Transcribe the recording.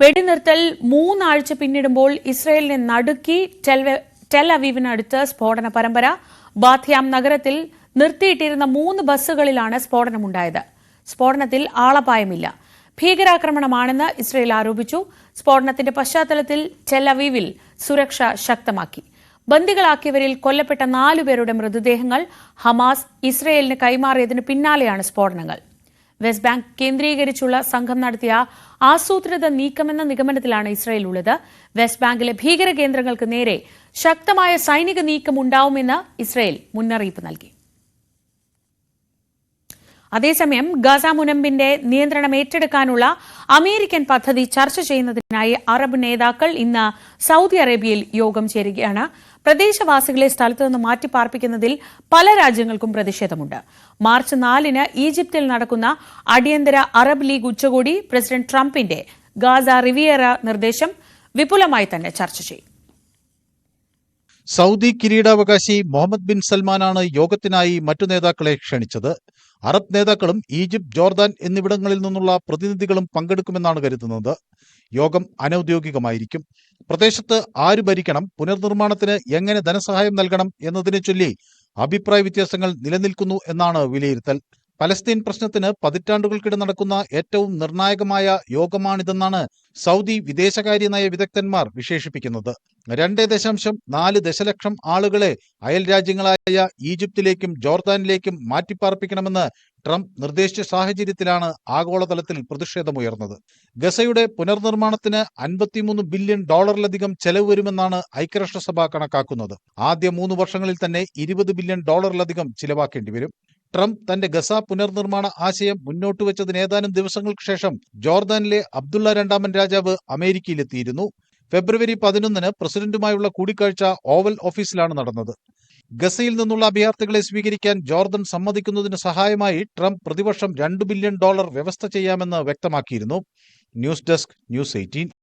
വെടിനിർത്തൽ 3 ആഴ്ച പിന്നിടുമ്പോൾ ഇസ്രയേലിനെ നടുക്കി ടെൽ അവീവിനടുത്ത് സ്ഫോടന പരമ്പര. ബാത്യാം നഗരത്തിൽ നിർത്തിയിട്ടിരുന്ന 3 ബസ്സുകളിലാണ് സ്ഫോടനമുണ്ടായത്. സ്ഫോടനത്തിൽ ആളപായമില്ല. ഭീകരാക്രമണമാണെന്ന് ഇസ്രയേൽ ആരോപിച്ചു. സ്ഫോടനത്തിന്റെ പശ്ചാത്തലത്തിൽ ടെൽ അവീവിൽ സുരക്ഷ ശക്തമാക്കി. ബന്ദികളാക്കിയവരിൽ കൊല്ലപ്പെട്ട 4 പേരുടെ മൃതദേഹങ്ങൾ ഹമാസ് ഇസ്രയേലിന് കൈമാറിയതിന് പിന്നാലെയാണ് സ്ഫോടനങ്ങൾ. വെസ്റ്റ് ബാങ്ക് കേന്ദ്രീകരിച്ചുള്ള സംഘം നടത്തിയ ആസൂത്രിത നീക്കമെന്ന നിഗമനത്തിലാണ് ഇസ്രയേൽ ഉള്ളത്. വെസ്റ്റ് ബാങ്കിലെ ഭീകര കേന്ദ്രങ്ങൾക്ക് നേരെ ശക്തമായ സൈനിക നീക്കം ഉണ്ടാവുമെന്ന് ഇസ്രയേൽ മുന്നറിയിപ്പ് നൽകി. അതേസമയം ഗാസ മുനമ്പിന്റെ നിയന്ത്രണം ഏറ്റെടുക്കാനുള്ള അമേരിക്കൻ പദ്ധതി ചർച്ച ചെയ്യുന്നതിനായി അറബ് നേതാക്കൾ ഇന്ന് സൗദി അറേബ്യയിൽ യോഗം ചേരുകയാണ്. പ്രദേശവാസികളെ സ്ഥലത്തു നിന്ന് മാറ്റിപ്പാർപ്പിക്കുന്നതിൽ പല രാജ്യങ്ങൾക്കും പ്രതിഷേധമുണ്ട്. മാർച്ച് 4-ന് ഈജിപ്തിൽ നടക്കുന്ന അടിയന്തര അറബ് ലീഗ് ഉച്ചകോടി പ്രസിഡന്റ് ട്രംപിന്റെ ഗാസ റിവിയേറ നിർദ്ദേശം വിപുലമായി തന്നെ ചർച്ച ചെയ്യും. സൗദി കിരീടാവകാശി മുഹമ്മദ് ബിൻ സൽമാനാണ് യോഗത്തിനായി മറ്റു നേതാക്കളെ ക്ഷണിച്ചത്. അറബ് നേതാക്കളും ഈജിപ്ത്, ജോർദാൻ എന്നിവിടങ്ങളിൽ നിന്നുള്ള പ്രതിനിധികളും പങ്കെടുക്കുമെന്നാണ് കരുതുന്നത്. യോഗം അനൌദ്യോഗികമായിരിക്കും. പ്രദേശത്ത് ആര് ഭരിക്കണം, പുനർനിർമ്മാണത്തിന് എങ്ങനെ ധനസഹായം നൽകണം എന്നതിനെ ചൊല്ലി അഭിപ്രായ വ്യത്യാസങ്ങൾ നിലനിൽക്കുന്നു എന്നാണ് വിലയിരുത്തൽ. പലസ്തീൻ പ്രശ്നത്തിന് പതിറ്റാണ്ടുകൾക്കിടെ നടക്കുന്ന ഏറ്റവും നിർണായകമായ യോഗമാണിതെന്നാണ് സൗദി വിദേശകാര്യ നയ വിദഗ്ധന്മാർ വിശേഷിപ്പിക്കുന്നത്. 2.4 ദശലക്ഷം ആളുകളെ അയൽ രാജ്യങ്ങളായ ഈജിപ്തിലേക്കും ജോർദാനിലേക്കും മാറ്റിപ്പാർപ്പിക്കണമെന്ന് ട്രംപ് നിർദ്ദേശിച്ച സാഹചര്യത്തിലാണ് ആഗോളതലത്തിൽ പ്രതിഷേധമുയർന്നത്. ഗസയുടെ പുനർനിർമ്മാണത്തിന് $53 ബില്യൺ ചെലവ് വരുമെന്നാണ് ഐക്യരാഷ്ട്രസഭ കണക്കാക്കുന്നത്. ആദ്യ 3 വർഷങ്ങളിൽ തന്നെ $20 ബില്യൺ ചിലവാക്കേണ്ടി വരും. ട്രംപ് തന്റെ ഗസ പുനർനിർമ്മാണ ആശയം മുന്നോട്ടുവച്ചതിന് ഏതാനും ദിവസങ്ങൾക്ക് ശേഷം ജോർദാനിലെ അബ്ദുള്ള രണ്ടാമൻ രാജാവ് അമേരിക്കയിലെത്തിയിരുന്നു. ഫെബ്രുവരി 11-ന് പ്രസിഡന്റുമായുള്ള കൂടിക്കാഴ്ച ഓവൽ ഓഫീസിലാണ് നടന്നത്. ഗസയിൽ നിന്നുള്ള അഭയാർത്ഥികളെ സ്വീകരിക്കാൻ ജോർദൻ സമ്മതിക്കുന്നതിന് സഹായമായി ട്രംപ് പ്രതിവർഷം $2 ബില്യൺ വ്യവസ്ഥ ചെയ്യാമെന്ന് വ്യക്തമാക്കിയിരുന്നു. News desk, news 18.